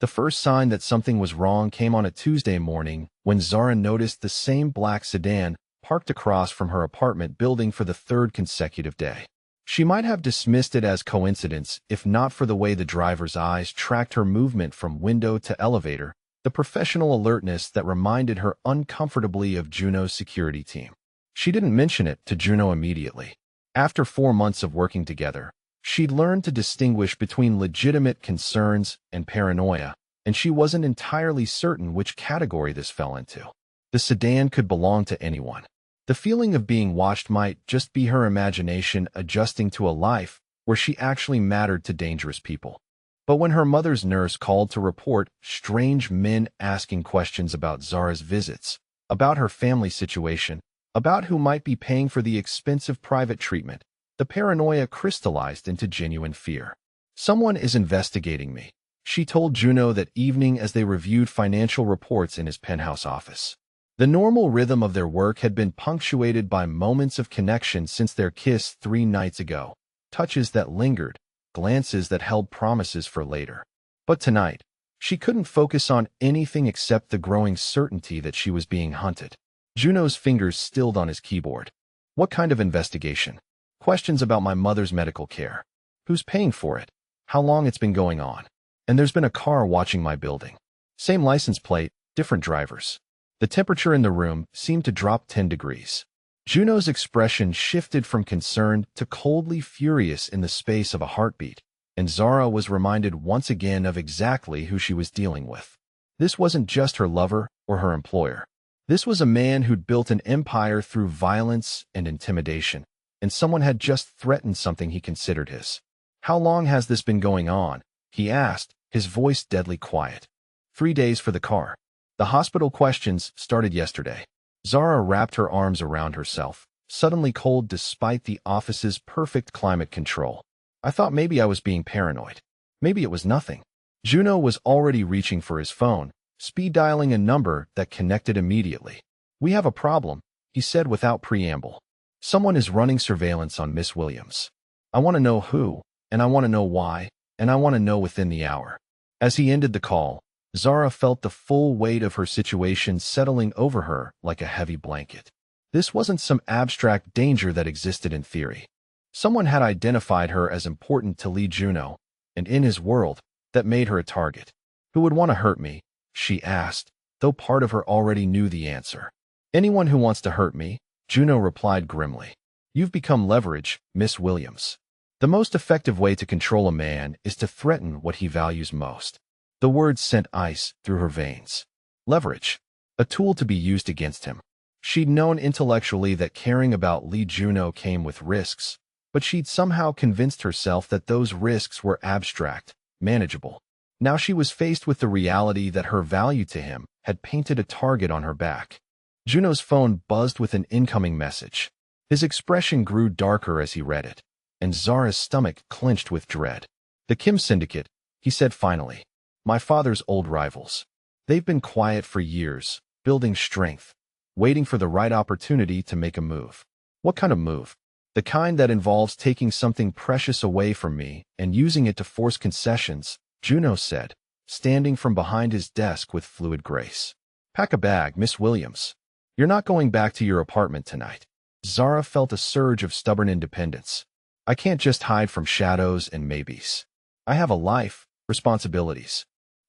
The first sign that something was wrong came on a Tuesday morning when Zara noticed the same black sedan parked across from her apartment building for the 3rd consecutive day. She might have dismissed it as coincidence if not for the way the driver's eyes tracked her movement from window to elevator, the professional alertness that reminded her uncomfortably of Juno's security team. She didn't mention it to Juno immediately. After 4 months of working together, she'd learned to distinguish between legitimate concerns and paranoia, and she wasn't entirely certain which category this fell into. The sedan could belong to anyone. The feeling of being watched might just be her imagination adjusting to a life where she actually mattered to dangerous people. But when her mother's nurse called to report strange men asking questions about Zara's visits, about her family situation, about who might be paying for the expensive private treatment, the paranoia crystallized into genuine fear. "Someone is investigating me," she told Juno that evening as they reviewed financial reports in his penthouse office. The normal rhythm of their work had been punctuated by moments of connection since their kiss 3 nights ago, touches that lingered, glances that held promises for later. But tonight, she couldn't focus on anything except the growing certainty that she was being hunted. Juno's fingers stilled on his keyboard. "What kind of investigation?" "Questions about my mother's medical care. Who's paying for it? How long it's been going on? And there's been a car watching my building. Same license plate, different drivers." The temperature in the room seemed to drop 10 degrees. Juno's expression shifted from concern to coldly furious in the space of a heartbeat, and Zara was reminded once again of exactly who she was dealing with. This wasn't just her lover or her employer. This was a man who'd built an empire through violence and intimidation, and someone had just threatened something he considered his. "How long has this been going on?" he asked, his voice deadly quiet. 3 days for the car. The hospital questions started yesterday. Zara wrapped her arms around herself, suddenly cold despite the office's perfect climate control. "I thought maybe I was being paranoid. Maybe it was nothing." Juno was already reaching for his phone, speed dialing a number that connected immediately. "We have a problem," he said without preamble. "Someone is running surveillance on Miss Williams. I want to know who, and I want to know why, and I want to know within the hour." As he ended the call, Zara felt the full weight of her situation settling over her like a heavy blanket. This wasn't some abstract danger that existed in theory. Someone had identified her as important to Lee Juno, and in his world, that made her a target. "Who would want to hurt me?" she asked, though part of her already knew the answer. "Anyone who wants to hurt me," Juno replied grimly. "You've become leverage, Miss Williams. The most effective way to control a man is to threaten what he values most." The words sent ice through her veins. Leverage. A tool to be used against him. She'd known intellectually that caring about Lee Juno came with risks, but she'd somehow convinced herself that those risks were abstract, manageable. Now she was faced with the reality that her value to him had painted a target on her back. Juno's phone buzzed with an incoming message. His expression grew darker as he read it, and Zara's stomach clenched with dread. "The Kim Syndicate," he said finally. "My father's old rivals. They've been quiet for years, building strength, waiting for the right opportunity to make a move." "What kind of move?" "The kind that involves taking something precious away from me and using it to force concessions," Juno said, standing from behind his desk with fluid grace. "Pack a bag, Miss Williams. You're not going back to your apartment tonight." Zara felt a surge of stubborn independence. "I can't just hide from shadows and maybes. I have a life, responsibilities.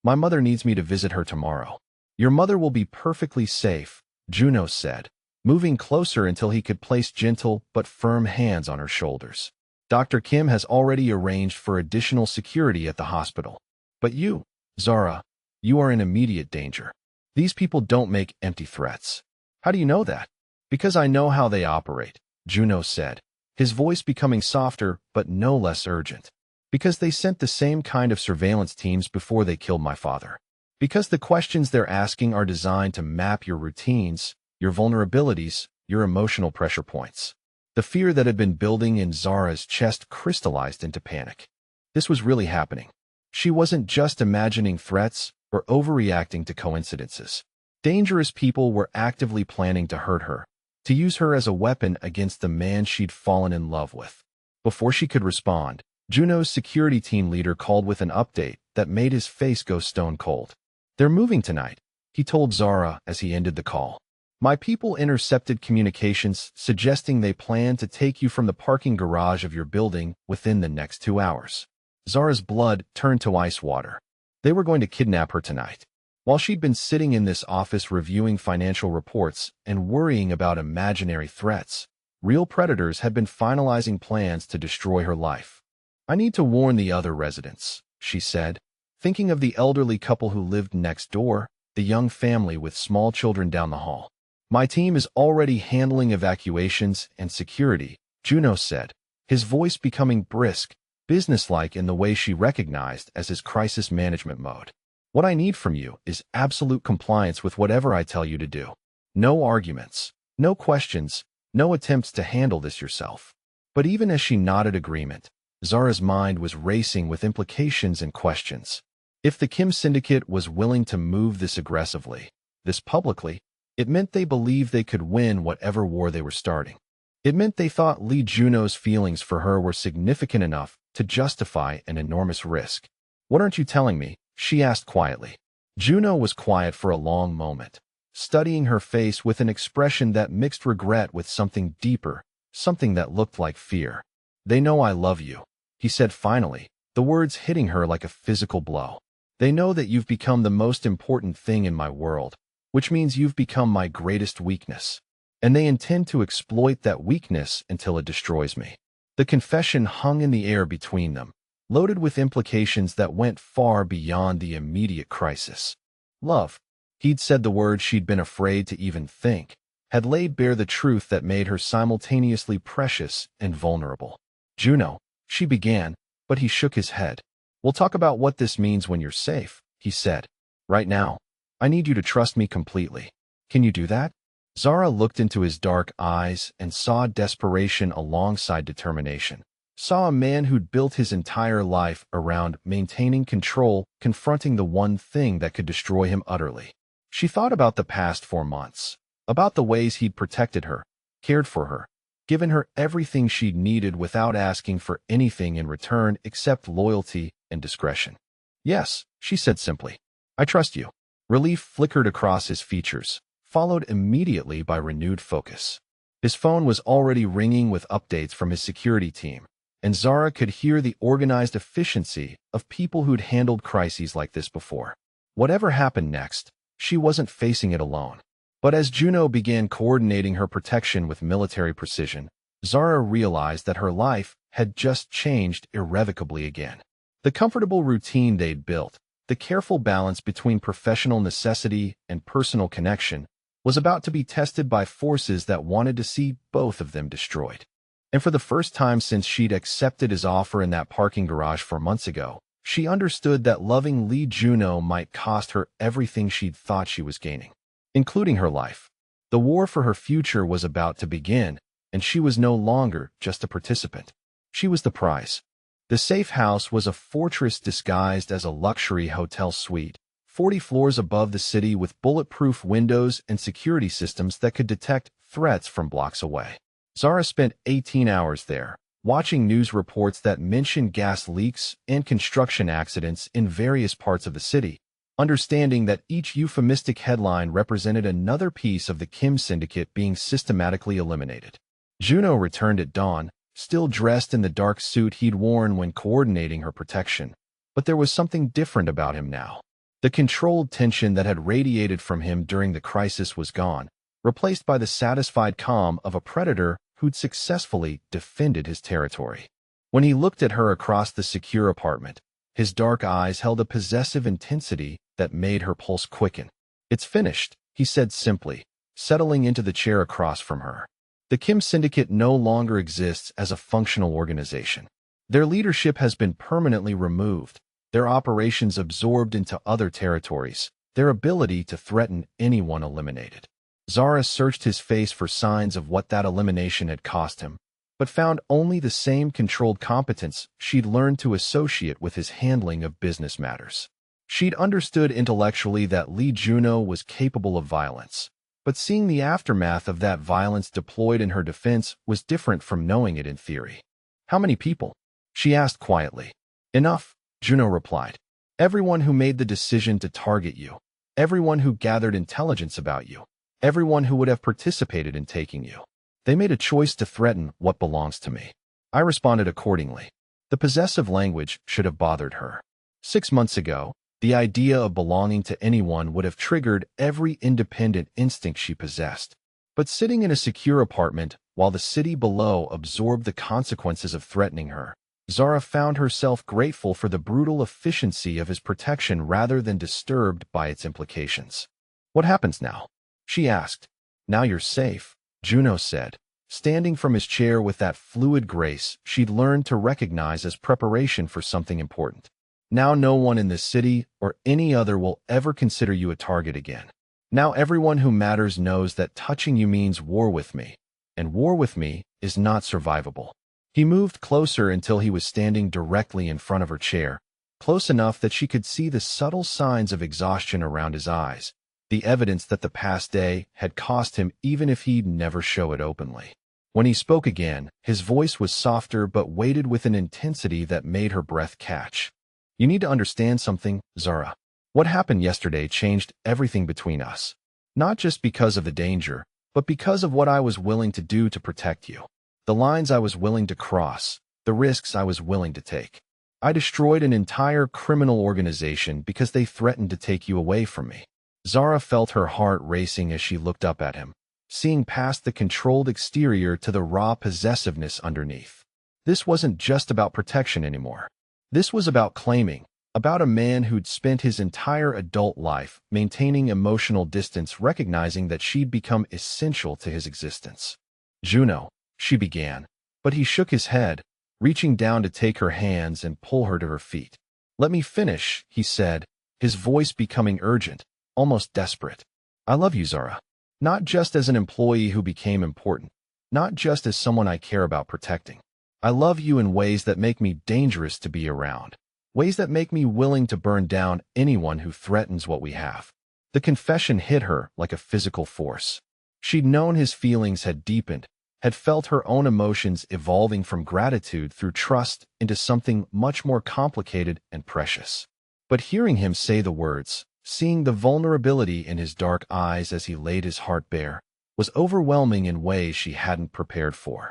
My mother needs me to visit her tomorrow." "Your mother will be perfectly safe," Juno said, moving closer until he could place gentle but firm hands on her shoulders. "Dr. Kim has already arranged for additional security at the hospital. But you, Zara, you are in immediate danger. These people don't make empty threats." "How do you know that?" "Because I know how they operate," Juno said, his voice becoming softer but no less urgent. "Because they sent the same kind of surveillance teams before they killed my father. Because the questions they're asking are designed to map your routines, your vulnerabilities, your emotional pressure points." The fear that had been building in Zara's chest crystallized into panic. This was really happening. She wasn't just imagining threats or overreacting to coincidences. Dangerous people were actively planning to hurt her, to use her as a weapon against the man she'd fallen in love with. Before she could respond, Juno's security team leader called with an update that made his face go stone cold. "They're moving tonight," he told Zara as he ended the call. "My people intercepted communications suggesting they plan to take you from the parking garage of your building within the next 2 hours." Zara's blood turned to ice water. They were going to kidnap her tonight. While she'd been sitting in this office reviewing financial reports and worrying about imaginary threats, real predators had been finalizing plans to destroy her life. "I need to warn the other residents," she said, thinking of the elderly couple who lived next door, the young family with small children down the hall. "My team is already handling evacuations and security," Juno said, his voice becoming brisk businesslike in the way she recognized as his crisis management mode. What I need from you is absolute compliance with whatever I tell you to do. No arguments, no questions, no attempts to handle this yourself. But even as she nodded agreement, Zara's mind was racing with implications and questions. If the Kim Syndicate was willing to move this aggressively, this publicly, it meant they believed they could win whatever war they were starting. It meant they thought Lee Juno's feelings for her were significant enough to justify an enormous risk. "What aren't you telling me?" she asked quietly. Juno was quiet for a long moment, studying her face with an expression that mixed regret with something deeper, something that looked like fear. "They know I love you," he said finally, the words hitting her like a physical blow. "They know that you've become the most important thing in my world, which means you've become my greatest weakness. And they intend to exploit that weakness until it destroys me." The confession hung in the air between them, loaded with implications that went far beyond the immediate crisis. Love. He'd said the word she'd been afraid to even think, had laid bare the truth that made her simultaneously precious and vulnerable. "Juno," she began, but he shook his head. "We'll talk about what this means when you're safe," he said. "Right now, I need you to trust me completely. Can you do that?" Zara looked into his dark eyes and saw desperation alongside determination. Saw a man who'd built his entire life around maintaining control, confronting the one thing that could destroy him utterly. She thought about the past 4 months, about the ways he'd protected her, cared for her, given her everything she'd needed without asking for anything in return except loyalty and discretion. "Yes," she said simply. "I trust you." Relief flickered across his features, followed immediately by renewed focus. His phone was already ringing with updates from his security team, and Zara could hear the organized efficiency of people who'd handled crises like this before. Whatever happened next, she wasn't facing it alone. But as Juno began coordinating her protection with military precision, Zara realized that her life had just changed irrevocably again. The comfortable routine they'd built, the careful balance between professional necessity and personal connection, was about to be tested by forces that wanted to see both of them destroyed. And for the first time since she'd accepted his offer in that parking garage 4 months ago, she understood that loving Lee Juno might cost her everything she'd thought she was gaining, including her life. The war for her future was about to begin, and she was no longer just a participant. She was the prize. The safe house was a fortress disguised as a luxury hotel suite, 40 floors above the city with bulletproof windows and security systems that could detect threats from blocks away. Zara spent 18 hours there, watching news reports that mentioned gas leaks and construction accidents in various parts of the city, understanding that each euphemistic headline represented another piece of the Kim Syndicate being systematically eliminated. Juno returned at dawn, still dressed in the dark suit he'd worn when coordinating her protection. But there was something different about him now. The controlled tension that had radiated from him during the crisis was gone, replaced by the satisfied calm of a predator who'd successfully defended his territory. When he looked at her across the secure apartment, his dark eyes held a possessive intensity that made her pulse quicken. "It's finished," he said simply, settling into the chair across from her. The Kim Syndicate no longer exists as a functional organization. Their leadership has been permanently removed, their operations absorbed into other territories, their ability to threaten anyone eliminated. Zara searched his face for signs of what that elimination had cost him, but found only the same controlled competence she'd learned to associate with his handling of business matters. She'd understood intellectually that Lee Juno was capable of violence, but seeing the aftermath of that violence deployed in her defense was different from knowing it in theory. "How many people?" she asked quietly. "Enough," Juno replied. "Everyone who made the decision to target you, everyone who gathered intelligence about you, everyone who would have participated in taking you. They made a choice to threaten what belongs to me. I responded accordingly." The possessive language should have bothered her. 6 months ago, the idea of belonging to anyone would have triggered every independent instinct she possessed. But sitting in a secure apartment while the city below absorbed the consequences of threatening her, Zara found herself grateful for the brutal efficiency of his protection rather than disturbed by its implications. "What happens now?" she asked. "Now you're safe," Juno said, standing from his chair with that fluid grace she'd learned to recognize as preparation for something important. Now no one in this city or any other will ever consider you a target again. Now everyone who matters knows that touching you means war with me, and war with me is not survivable. He moved closer until he was standing directly in front of her chair, close enough that she could see the subtle signs of exhaustion around his eyes, the evidence that the past day had cost him even if he'd never show it openly. When he spoke again, his voice was softer but weighted with an intensity that made her breath catch. You need to understand something, Zara. What happened yesterday changed everything between us. Not just because of the danger, but because of what I was willing to do to protect you. The lines I was willing to cross, the risks I was willing to take. I destroyed an entire criminal organization because they threatened to take you away from me. Zara felt her heart racing as she looked up at him, seeing past the controlled exterior to the raw possessiveness underneath. This wasn't just about protection anymore. This was about claiming, about a man who'd spent his entire adult life maintaining emotional distance, recognizing that she'd become essential to his existence. Juno, she began, but he shook his head, reaching down to take her hands and pull her to her feet. Let me finish, he said, his voice becoming urgent, almost desperate. I love you, Zara. Not just as an employee who became important, not just as someone I care about protecting. I love you in ways that make me dangerous to be around, ways that make me willing to burn down anyone who threatens what we have. The confession hit her like a physical force. She'd known his feelings had deepened, had felt her own emotions evolving from gratitude through trust into something much more complicated and precious. But hearing him say the words, seeing the vulnerability in his dark eyes as he laid his heart bare, was overwhelming in ways she hadn't prepared for.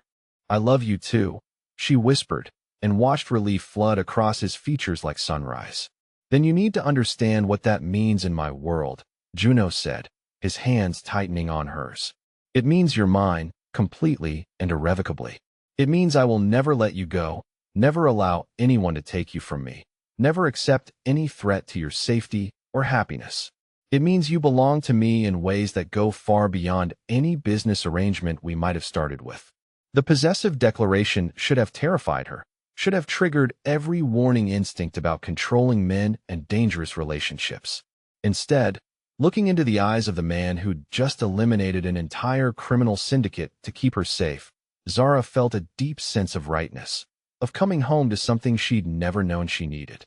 I love you too, she whispered, and watched relief flood across his features like sunrise. Then you need to understand what that means in my world, Juno said, his hands tightening on hers. It means you're mine, completely and irrevocably. It means I will never let you go, never allow anyone to take you from me, never accept any threat to your safety or happiness. It means you belong to me in ways that go far beyond any business arrangement we might have started with. The possessive declaration should have terrified her, should have triggered every warning instinct about controlling men and dangerous relationships. Instead, looking into the eyes of the man who'd just eliminated an entire criminal syndicate to keep her safe, Zara felt a deep sense of rightness, of coming home to something she'd never known she needed.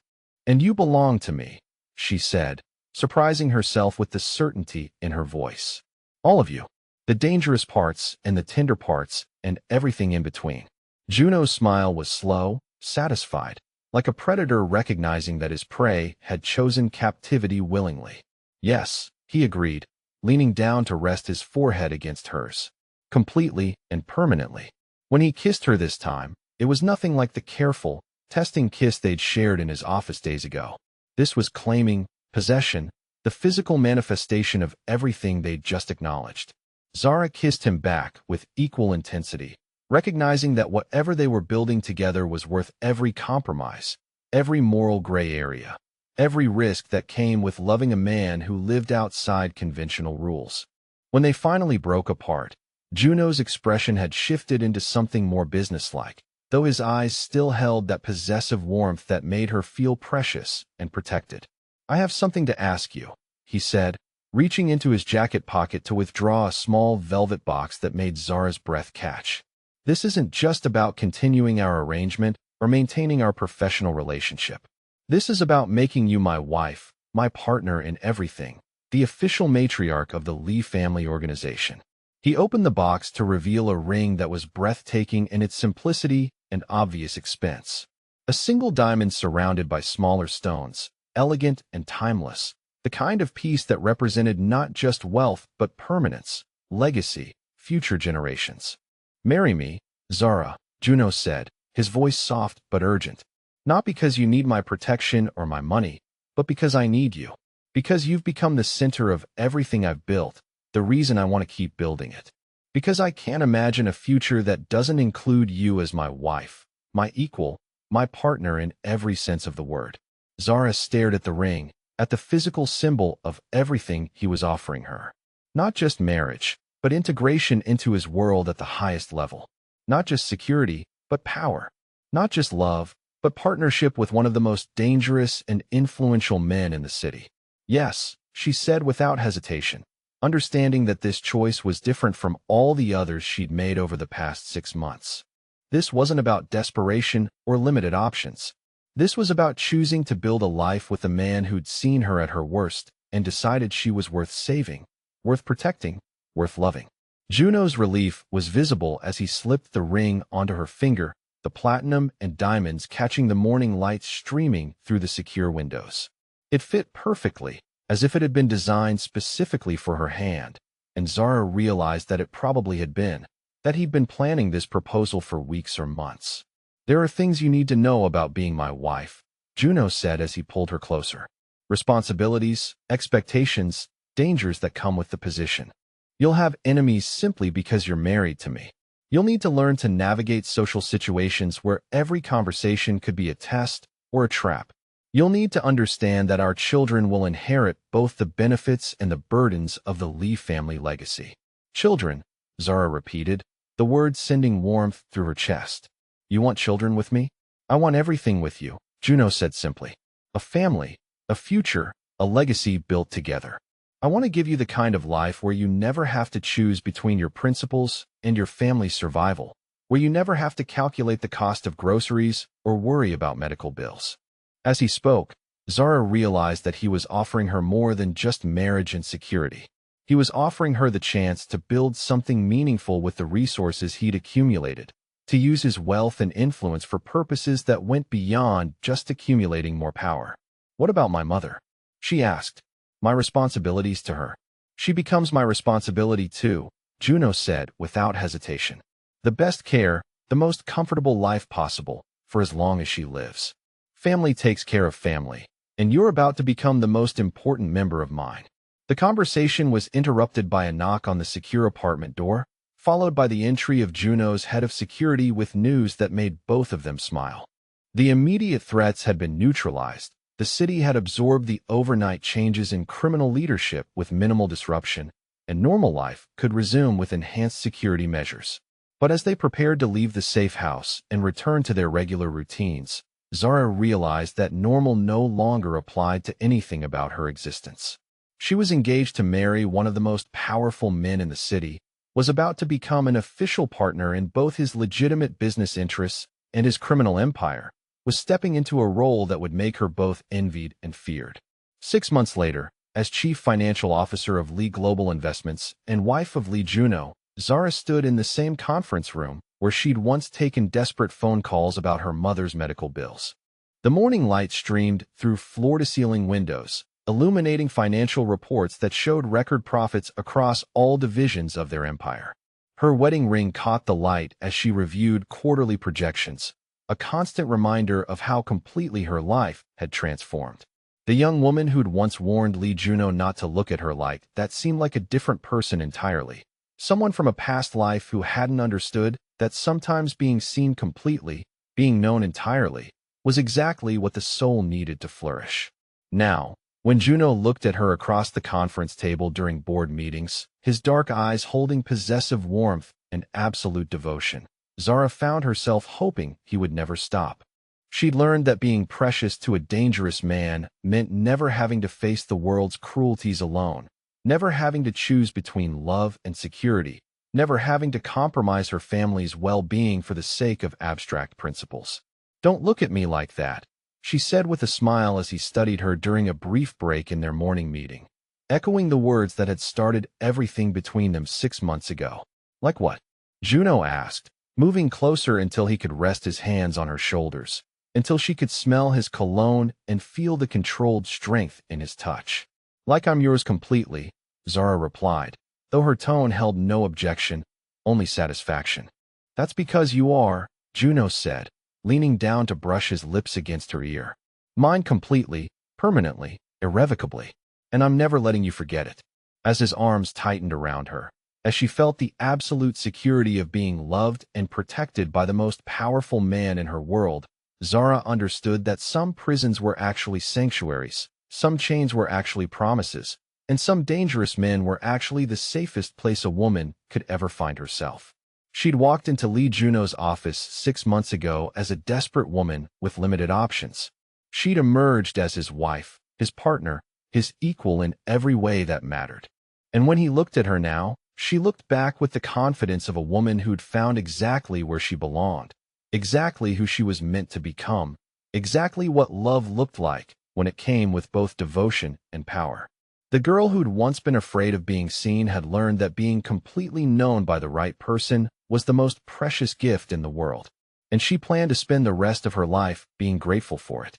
And you belong to me, she said, surprising herself with the certainty in her voice. All of you. The dangerous parts and the tender parts and everything in between. Juno's smile was slow, satisfied, like a predator recognizing that his prey had chosen captivity willingly. Yes, he agreed, leaning down to rest his forehead against hers. Completely and permanently. When he kissed her this time, it was nothing like the careful, testing kiss they'd shared in his office days ago. This was claiming, possession, the physical manifestation of everything they'd just acknowledged. Zara kissed him back with equal intensity, recognizing that whatever they were building together was worth every compromise, every moral gray area, every risk that came with loving a man who lived outside conventional rules. When they finally broke apart, Juno's expression had shifted into something more businesslike, though his eyes still held that possessive warmth that made her feel precious and protected. I have something to ask you, he said, reaching into his jacket pocket to withdraw a small velvet box that made Zara's breath catch. This isn't just about continuing our arrangement or maintaining our professional relationship. This is about making you my wife, my partner in everything, the official matriarch of the Lee family organization. He opened the box to reveal a ring that was breathtaking in its simplicity and obvious expense. A single diamond surrounded by smaller stones, elegant and timeless, the kind of piece that represented not just wealth but permanence, legacy, future generations. Marry me, Zara, Juno said, his voice soft but urgent. Not because you need my protection or my money, but because I need you. Because you've become the center of everything I've built, the reason I want to keep building it. Because I can't imagine a future that doesn't include you as my wife, my equal, my partner in every sense of the word. Zara stared at the ring, at the physical symbol of everything he was offering her. Not just marriage, but but integration into his world at the highest level. Not just security, but power. Not just love, but partnership with one of the most dangerous and influential men in the city. Yes, she said without hesitation, understanding that this choice was different from all the others she'd made over the past 6 months. This wasn't about desperation or limited options. This was about choosing to build a life with a man who'd seen her at her worst and decided she was worth saving, worth protecting, worth loving. Juno's relief was visible as he slipped the ring onto her finger, the platinum and diamonds catching the morning light streaming through the secure windows. It fit perfectly, as if it had been designed specifically for her hand, and Zara realized that it probably had been, that he'd been planning this proposal for weeks or months. "There are things you need to know about being my wife," Juno said as he pulled her closer. "Responsibilities, expectations, dangers that come with the position. You'll have enemies simply because you're married to me. You'll need to learn to navigate social situations where every conversation could be a test or a trap. You'll need to understand that our children will inherit both the benefits and the burdens of the Lee family legacy." "Children," Zara repeated, the words sending warmth through her chest. "You want children with me?" "I want everything with you," Juno said simply. "A family, a future, a legacy built together. I want to give you the kind of life where you never have to choose between your principles and your family's survival, where you never have to calculate the cost of groceries or worry about medical bills." As he spoke, Zara realized that he was offering her more than just marriage and security. He was offering her the chance to build something meaningful with the resources he'd accumulated, to use his wealth and influence for purposes that went beyond just accumulating more power. "What about my mother?" she asked. "My responsibilities to her." "She becomes my responsibility too," Juno said without hesitation. "The best care, the most comfortable life possible, for as long as she lives. Family takes care of family, and you're about to become the most important member of mine." The conversation was interrupted by a knock on the secure apartment door, followed by the entry of Juno's head of security with news that made both of them smile. The immediate threats had been neutralized. The city had absorbed the overnight changes in criminal leadership with minimal disruption, and normal life could resume with enhanced security measures. But as they prepared to leave the safe house and return to their regular routines, Zara realized that normal no longer applied to anything about her existence. She was engaged to marry one of the most powerful men in the city, was about to become an official partner in both his legitimate business interests and his criminal empire, was stepping into a role that would make her both envied and feared. 6 months later, as chief financial officer of Lee Global Investments and wife of Lee Juno, Zara stood in the same conference room where she'd once taken desperate phone calls about her mother's medical bills. The morning light streamed through floor-to-ceiling windows, illuminating financial reports that showed record profits across all divisions of their empire. Her wedding ring caught the light as she reviewed quarterly projections, a constant reminder of how completely her life had transformed. The young woman who'd once warned Lee Juno not to look at her like that seemed like a different person entirely. Someone from a past life who hadn't understood that sometimes being seen completely, being known entirely, was exactly what the soul needed to flourish. Now, when Juno looked at her across the conference table during board meetings, his dark eyes holding possessive warmth and absolute devotion, Zara found herself hoping he would never stop. She'd learned that being precious to a dangerous man meant never having to face the world's cruelties alone, never having to choose between love and security, never having to compromise her family's well-being for the sake of abstract principles. "Don't look at me like that," she said with a smile as he studied her during a brief break in their morning meeting, echoing the words that had started everything between them 6 months ago. "Like what?" Juno asked, moving closer until he could rest his hands on her shoulders, until she could smell his cologne and feel the controlled strength in his touch. "Like I'm yours completely," Zara replied, though her tone held no objection, only satisfaction. "That's because you are," Juno said, leaning down to brush his lips against her ear. "Mine completely, permanently, irrevocably. And I'm never letting you forget it." As his arms tightened around her, as she felt the absolute security of being loved and protected by the most powerful man in her world, Zara understood that some prisons were actually sanctuaries, some chains were actually promises, and some dangerous men were actually the safest place a woman could ever find herself. She'd walked into Lee Juno's office 6 months ago as a desperate woman with limited options. She'd emerged as his wife, his partner, his equal in every way that mattered. And when he looked at her now, she looked back with the confidence of a woman who'd found exactly where she belonged, exactly who she was meant to become, exactly what love looked like when it came with both devotion and power. The girl who'd once been afraid of being seen had learned that being completely known by the right person was the most precious gift in the world, and she planned to spend the rest of her life being grateful for it.